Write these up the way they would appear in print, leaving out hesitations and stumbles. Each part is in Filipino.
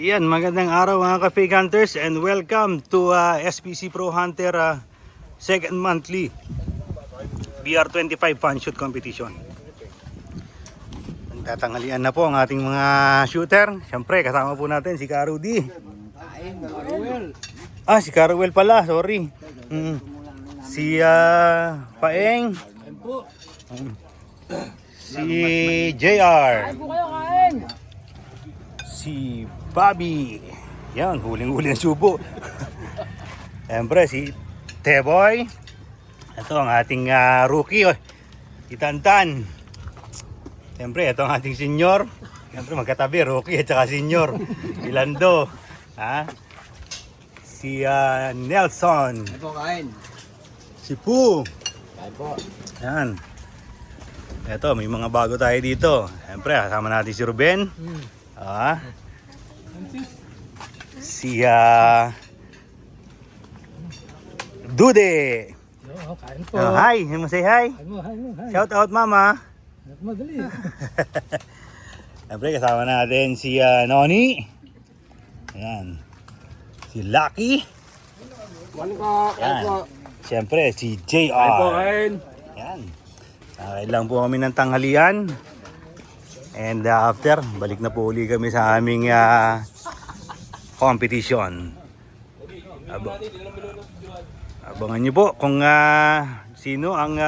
Yan, magandang araw mga ka-Fake Hunters and welcome to SPC Pro Hunter second monthly BR25 Fun Shoot Competition. Tatanghalian na po ang ating mga shooter. Siyempre, kasama po natin si Karudi. Si Caruel pala, sorry. Si Paeng. Si JR. Si Bobby. Yan, huling-huli ng subo. Siyempre, si Teboy. Ito ang ating rookie. Si Tantan. Siyempre, ito ang ating senior. Siyempre, magkatabi, rookie at saka senior. Ilando. Si Nelson. Si Poo. Yan. Ito, may mga bago tayo dito. Siyempre, kasama natin si Ruben. Si Dude. Hi, say hi. Shout out mama. Madali. Siyempre kasama natin si Noni. Ayan. Si Lucky. Ayan. Siyempre si JR. Ayan. Lang po kami ng tanghalian. And after, balik na po uli kami sa aming competition. Abangan nyo po kung sino ang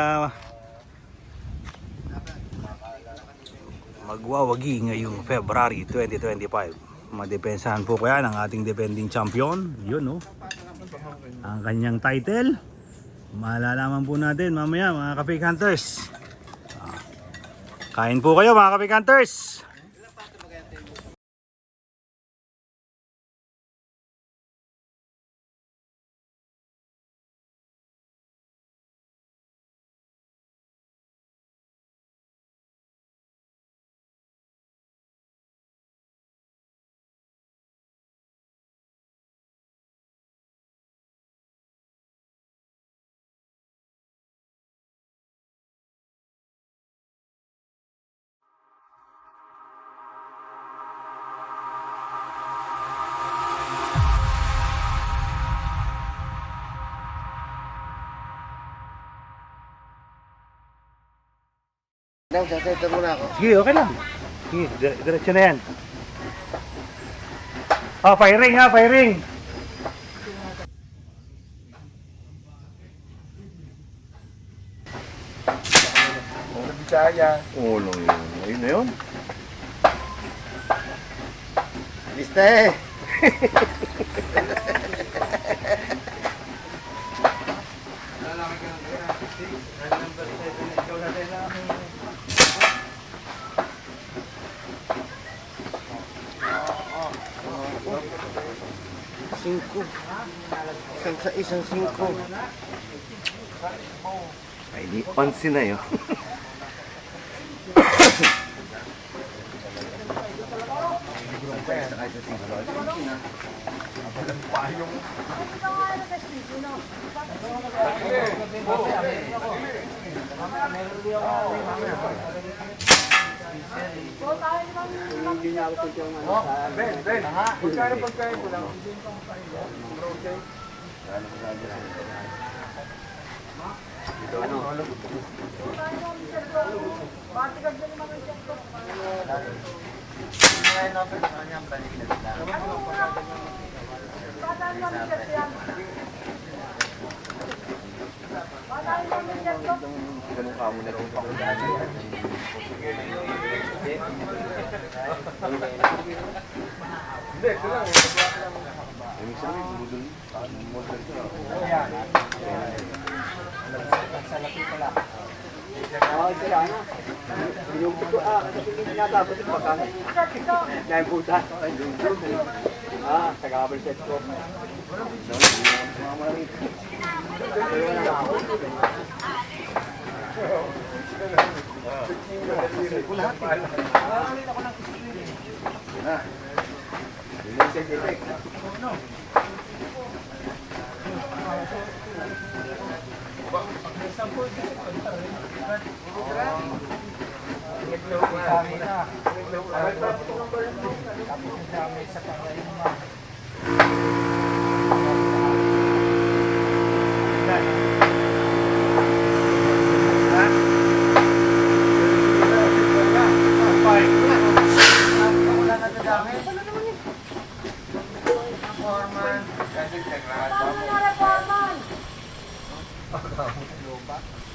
magwawagi ngayong February 2025. Madepensahan po kaya ng ating defending champion. Yun, ang kanyang title. Malalaman po natin mamaya mga ka-Fake Hunters. Kain po kayo mga ka-Fake Hunters. Sasaytan mo na ako. Sige, okay lang. Sige, diretso na yan. Firing firing. Bisaya. Ulo yun. Ayun na yun. Lista eh. Singko. Isang singko. Ay, di onsi na yun. Pagkain ko lang. Ganun ka mo na rin Hindi, ito lang. Ibig sabihin, budol. Model ko na. Sila na. Yung puto, kasi hindi na dapat yung pagkain. Dahil puta. Taga-cover set ko. Dami sa kakain mo.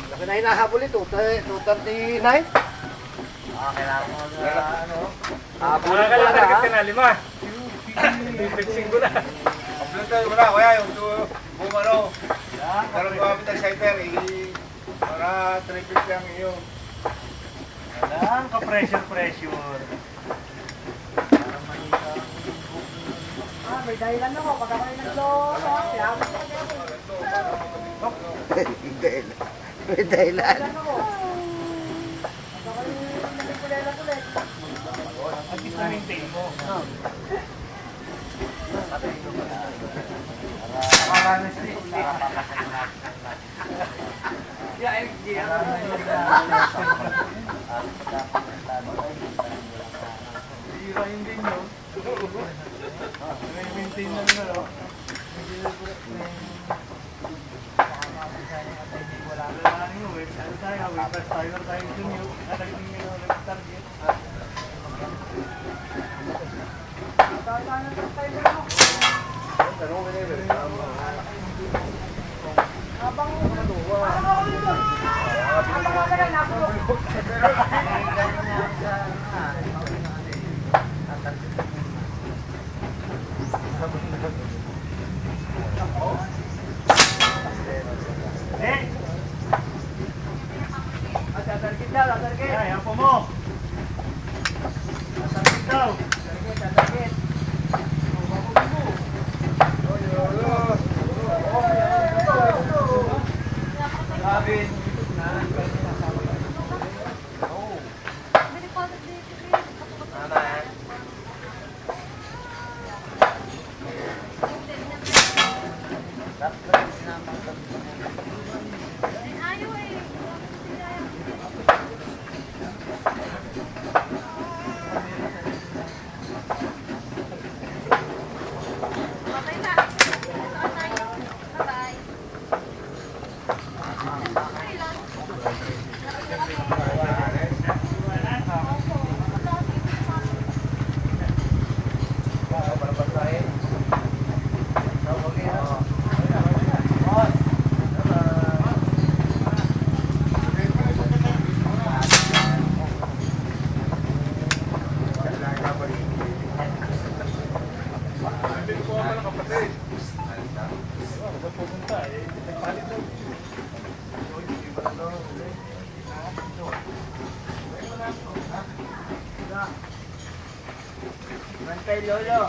Laki na hinahabol ito, 239. Kailangan mo na ano. Habol ko lang ha. Lima. Fixing ko na. Upload tayo wala, kaya yung bumano. Pero gumamit ang cyber, para tripit lang iyo. Alam ka pressure. May dahilan ako, pag ako yung nagloko. May dahilan. At least na-maintain mo. Ay, hapo mo. Asapit daw. Bantay Lolo.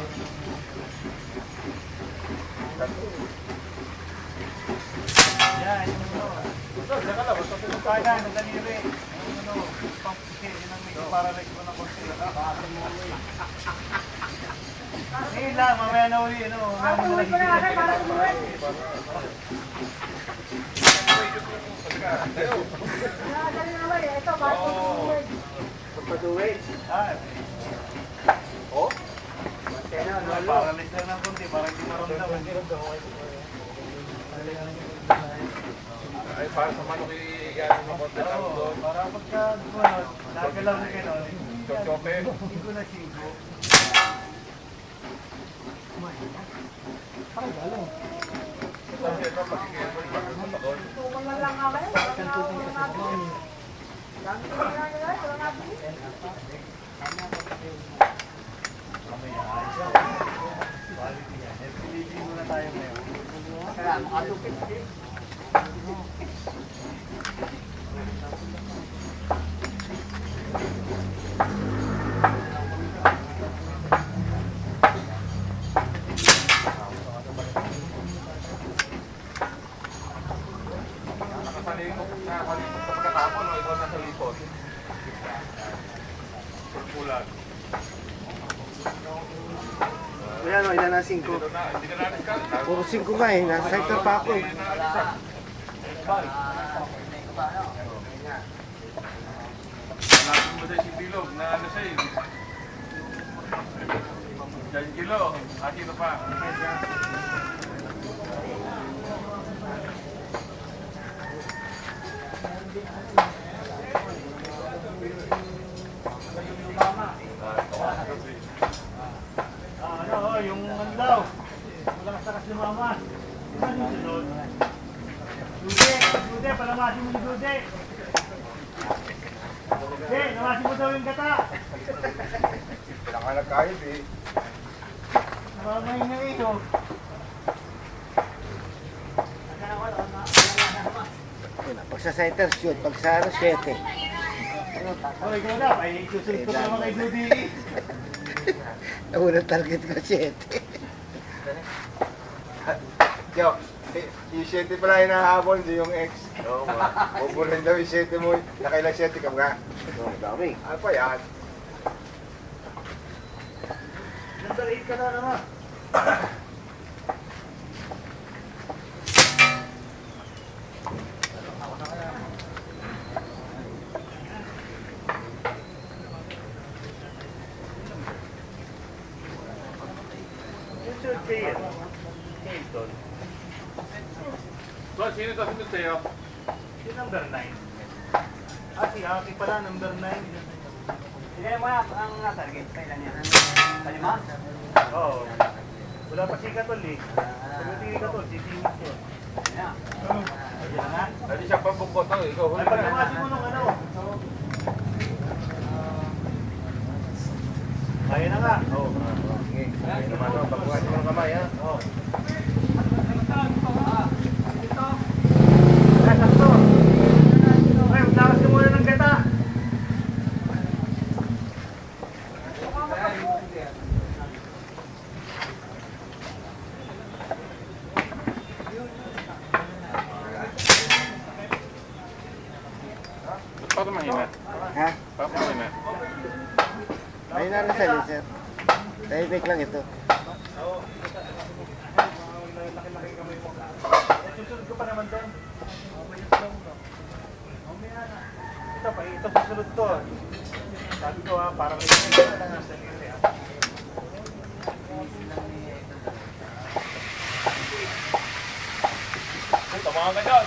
Yan, yung kanan, ang daliri. Yung pang-pike, yun ang medyo para like ko na konti. Ngayon lang, mamaya na uli, ano, mamaya na lang. Pagpatuwid. Ah, Oh? Bantay na, Lolo. para like lang ng konti, para hindi maramdaman. Ay, para sa manok i-gano'n mo konti lang Oo, doon. para pagka, nagalaw na gano'n, Chochope. hindi na singko. Quality yan. FPDG muna tayo ngayon. Kaya makatupit. Nakasalikot sa pagkatapon, o ikaw nasa likod. Pulpulan. Ayan o, ilan na 5. Hindi ka na-discount. Puro 5 nga eh, nasa sector pa ako eh. Hanapin mo dahil si Bilog na ano sa'yo. Diyan kilo. At ito pa. Ano, yung ano daw. Malakas takas lumaman. Ano yung sunod? Dude, palamasin mo ni Dude. Dude, namasin mo daw yung gata. Pinakalag kahit eh. Namamay na iyo. Pag sa center shoot, pag sa ano, 7. Oh, ikaw na. Ay, susunod ko naman kay Dude. Unang target ko, 7. Yo, yung 7 pala yung nahabol, di yung X. Oo, buburin daw yung 7 mo. Nakailang 7 ka mga. Dami. Ano pa yan? Number 8 ka na naman. You should say it. Hilton. So, sino ito sunod sa'yo? Si number 9. Si Aki pala, number 9. Sige mo na ang target. Kailan yan? Palima? Oo. Wala pa si Katol eh. Pagdating ni Katol, si Timos yun. Yan. Ayan na nga. Hindi siya pambukot to. Ikaw Ay, huli pag na. namasin mo nung ano. Kaya na nga. Oo. Okay. Kaya naman ito. Pagbukas mo ng kamay ha. Oo. Ay, sakto. Ay, maglakas ka muna ng gata. Paano mahina? Ha? Paano mahina? Ayun na rin sa'yo, sir. Tahimik lang ito. Susunod ko pa naman doon. Ito pa, ito susunod to. Sabi ko parang may na lang ang sarili Tamahan ka dyan.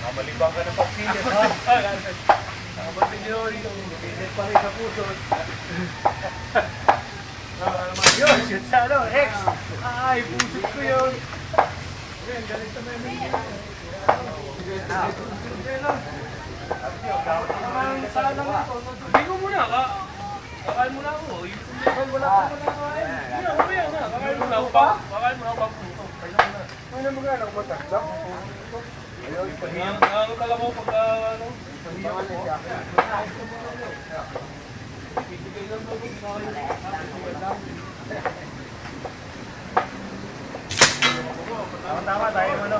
Mamalibang ka ng pagsilis ha. Nakabatin nyo rito. Pilit pa rin sa puso. Yun, shoot sa ano, X. Ay, pusot ko yun. Ayun, galit na may mga. Bigo muna ka. Kakain muna ako. Yung level wala pa ako nakain. Hindi, mamaya na. Kakain muna ako pa. Kakain muna ako pa. Ano mo nga? Nakabatak? Pahiyang ano ka lang ako pagka ano. Tama-tama tayo ano.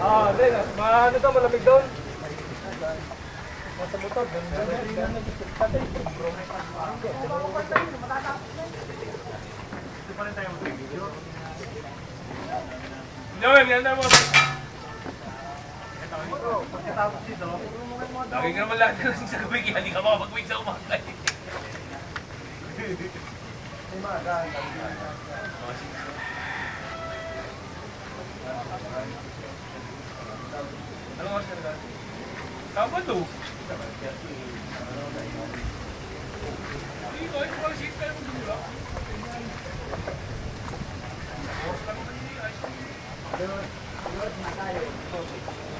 Hindi. Ano to? Malamig doon. Ito pa rin tayo mag-video. Noel, yan na mo. Pagkatapos dito, Lagi ka naman lahat na sa gabi. Kaya hindi ka makapag-wait sa umaga. Ano oras ka na? Sabado. Hindi ko, ito pala shit kayo mag-dula.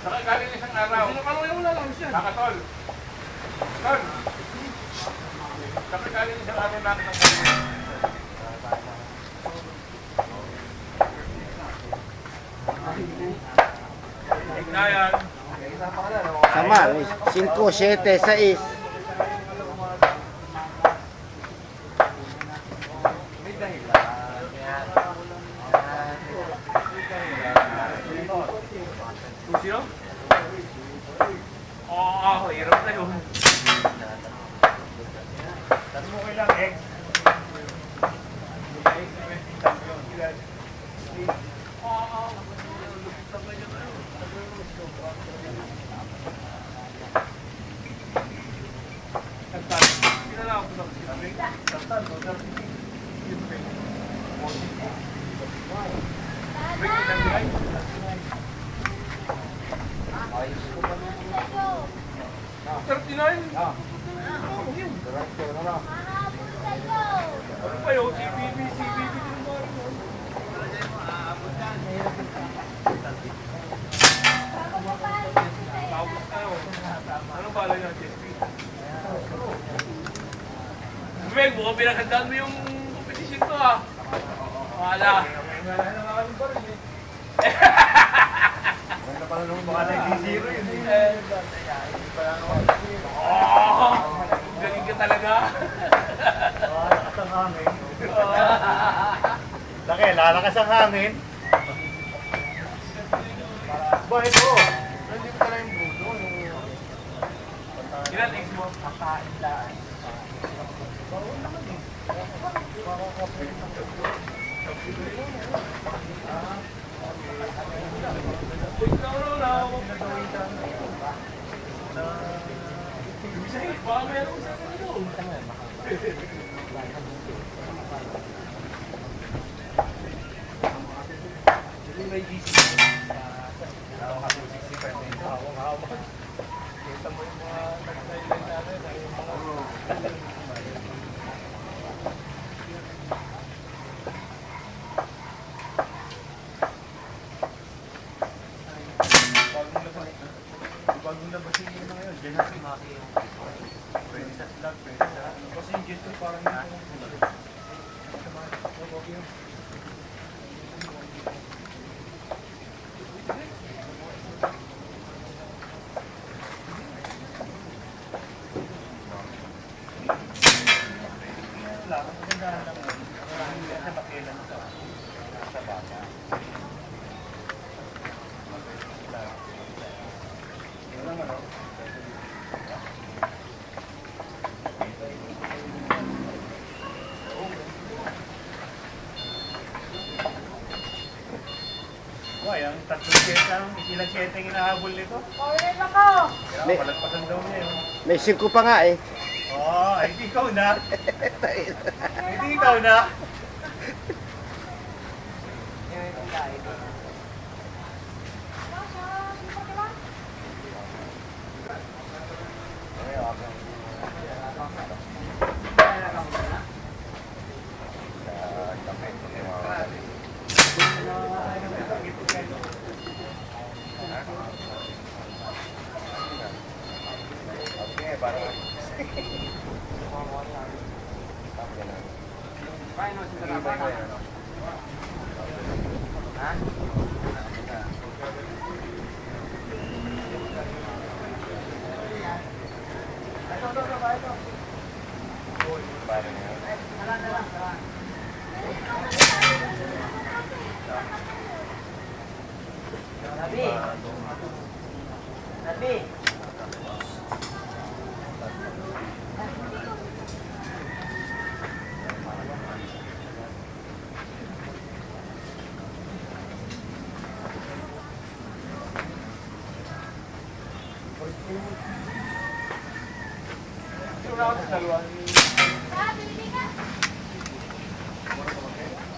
Saka galing isang araw. Ano wala lang siya. Nakatol. Tol. Saka galing isang araw natin ng kanya. Na yan. Sama, 5, 7, 6. Sino? Oo, hirap na yun. sabi mo kailang X. Ano pa yun? CBB. Tapos tayo. Anong bala niya, JP? Meg, mukhang pinakandaan mo yung competition to ah. Wala. Ganda pala nung mga 90 yun. Oh, galing ka talaga. Lalakas ang hangin. Laki, lalakas ang hangin. Bakit po? Hindi mo pala yung budo. Ilan ex mo? Baka meron sa ano. May GC. Kita mo yung mga nag-sideline natin, yung mga Bagong labasin yun na ngayon. Diyan natin pwede sa vlog, pwede sa... Kasi yung jet parang Why, ang tatlong setang, ilang setang inahabol nito? May, Palagpasan daw niya yun. may 5 pa nga eh. Oh, hindi ikaw na. Hindi ikaw na.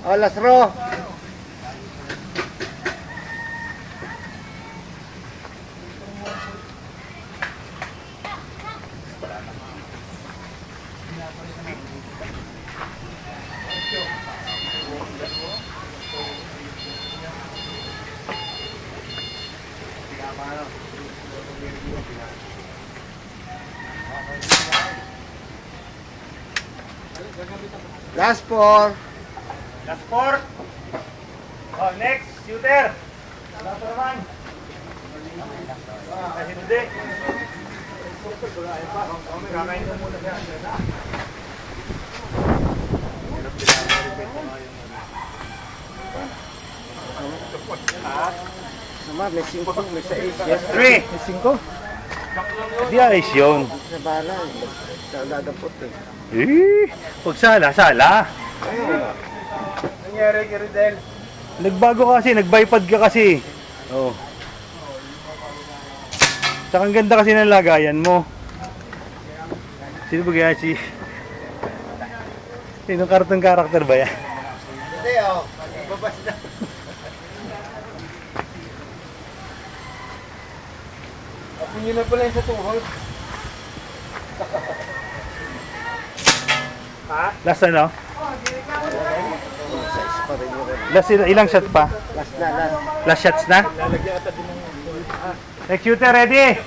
Oh, Lasro. Last 4. Last four. Oh, next, shooter. Wala pa naman. Kasi hindi. kakain mo muna yan. Sama, may 5, may 6. Yes, three. May 5. Di ayos yun. Sa bala, dadapot eh. Huwag sala. Nangyari kay Ridel. Nagbago kasi, nag-bipod ka kasi. Oh. Tsaka ang ganda kasi ng lagayan mo. Sino ba kaya si... Sinong cartoon character ba yan? Hindi, oh. Babas na. Apo nyo na pala yung sa tuhod. Last ano? Size pa rin yun. Last ilang shot pa? Last na, last. Last shots na? Next shooter, ready?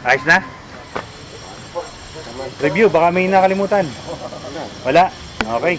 Ayos na? Review, baka may nakalimutan. Wala? Okay.